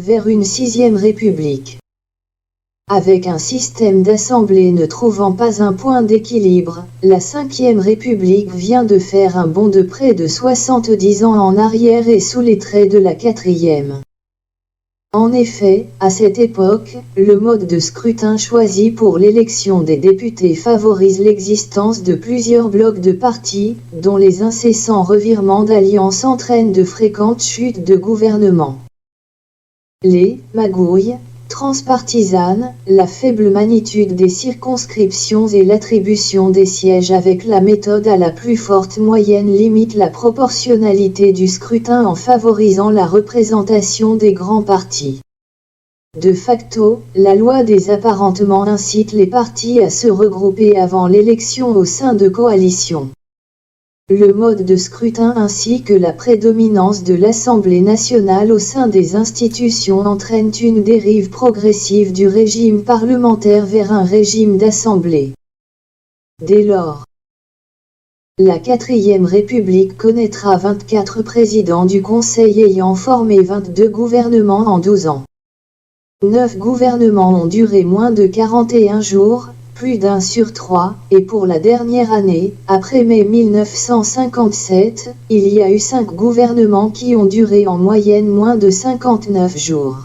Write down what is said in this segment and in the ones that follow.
vers une 6e république. Avec un système d'assemblée ne trouvant pas un point d'équilibre, la 5e République vient de faire un bond de près de 70 ans en arrière et sous les traits de la 4e. En effet, à cette époque, le mode de scrutin choisi pour l'élection des députés favorise l'existence de plusieurs blocs de partis, dont les incessants revirements d'alliances entraînent de fréquentes chutes de gouvernement. Les magouilles transpartisanes, la faible magnitude des circonscriptions et l'attribution des sièges avec la méthode à la plus forte moyenne limitent la proportionnalité du scrutin en favorisant la représentation des grands partis. De facto, la loi des apparentements incite les partis à se regrouper avant l'élection au sein de coalitions. Le mode de scrutin ainsi que la prédominance de l'Assemblée nationale au sein des institutions entraînent une dérive progressive du régime parlementaire vers un régime d'assemblée. Dès lors, la 4e République connaîtra 24 présidents du Conseil ayant formé 22 gouvernements en 12 ans. 9 gouvernements ont duré moins de 41 jours, plus d'un sur 3, et pour la dernière année, après mai 1957, il y a eu 5 gouvernements qui ont duré en moyenne moins de 59 jours.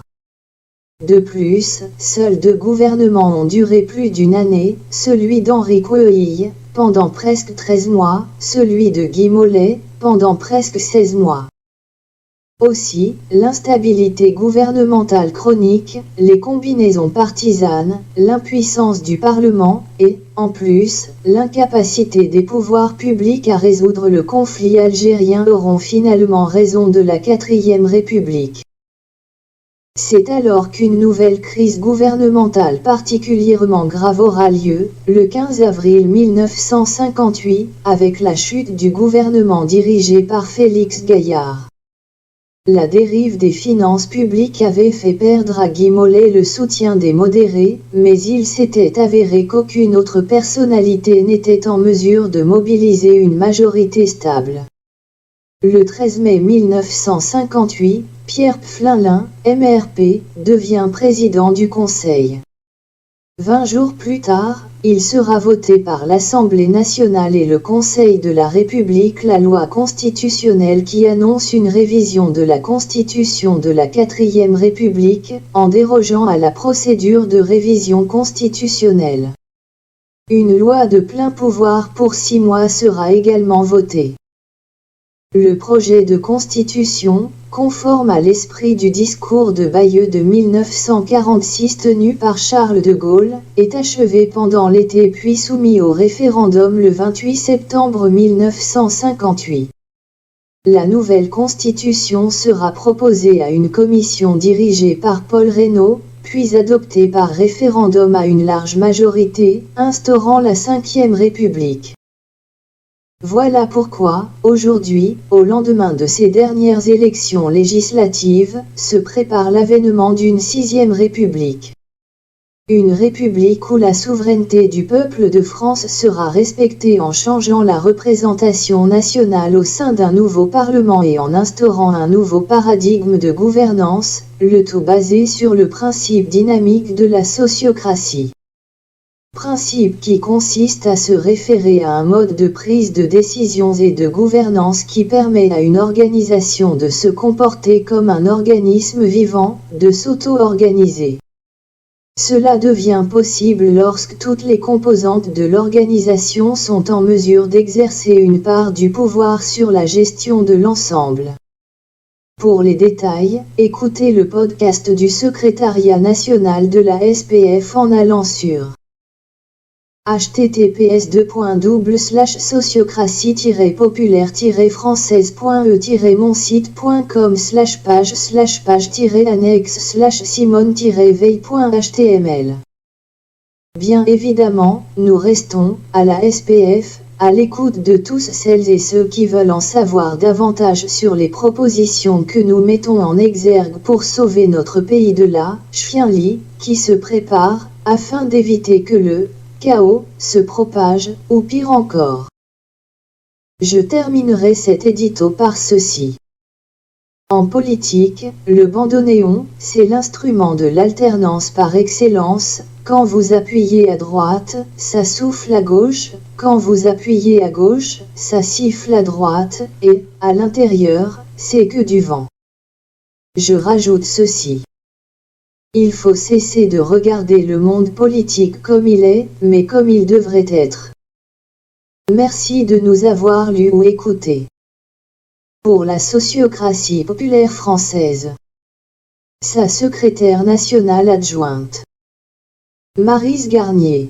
De plus, seuls 2 gouvernements ont duré plus d'une année, celui d'Henri Queuille, pendant presque 13 mois, celui de Guy Mollet, pendant presque 16 mois. Aussi, l'instabilité gouvernementale chronique, les combinaisons partisanes, l'impuissance du Parlement, et, en plus, l'incapacité des pouvoirs publics à résoudre le conflit algérien auront finalement raison de la 4e République. C'est alors qu'une nouvelle crise gouvernementale particulièrement grave aura lieu, le 15 avril 1958, avec la chute du gouvernement dirigé par Félix Gaillard. La dérive des finances publiques avait fait perdre à Guy Mollet le soutien des modérés, mais il s'était avéré qu'aucune autre personnalité n'était en mesure de mobiliser une majorité stable. Le 13 mai 1958, Pierre Pflinlin, MRP, devient président du Conseil. 20 jours plus tard, il sera voté par l'Assemblée nationale et le Conseil de la République la loi constitutionnelle qui annonce une révision de la Constitution de la 4e République, en dérogeant à la procédure de révision constitutionnelle. Une loi de plein pouvoir pour 6 mois sera également votée. Le projet de constitution, conforme à l'esprit du discours de Bayeux de 1946 tenu par Charles de Gaulle, est achevé pendant l'été puis soumis au référendum le 28 septembre 1958. La nouvelle constitution sera proposée à une commission dirigée par Paul Reynaud, puis adoptée par référendum à une large majorité, instaurant la 5e République. Voilà pourquoi, aujourd'hui, au lendemain de ces dernières élections législatives, se prépare l'avènement d'une 6e République. Une république où la souveraineté du peuple de France sera respectée en changeant la représentation nationale au sein d'un nouveau Parlement et en instaurant un nouveau paradigme de gouvernance, le tout basé sur le principe dynamique de la sociocratie. Principe qui consiste à se référer à un mode de prise de décisions et de gouvernance qui permet à une organisation de se comporter comme un organisme vivant, de s'auto-organiser. Cela devient possible lorsque toutes les composantes de l'organisation sont en mesure d'exercer une part du pouvoir sur la gestion de l'ensemble. Pour les détails, écoutez le podcast du Secrétariat national de la SPF en allant sur https://sociocratie-populaire-française.e-page/page/simone-veil.html. Bien évidemment, nous restons, à la SPF, à l'écoute de tous celles et ceux qui veulent en savoir davantage sur les propositions que nous mettons en exergue pour sauver notre pays de la chienlit qui se prépare, afin d'éviter que le chaos se propage, ou pire encore. Je terminerai cet édito par ceci. En politique, le bandoneon, c'est l'instrument de l'alternance par excellence. Quand vous appuyez à droite, ça souffle à gauche, quand vous appuyez à gauche, ça siffle à droite, et, à l'intérieur, c'est que du vent. Je rajoute ceci. Il faut cesser de regarder le monde politique comme il est, mais comme il devrait être. Merci de nous avoir lus ou écoutés. Pour la sociocratie populaire française. Sa secrétaire nationale adjointe. Maryse Garnier.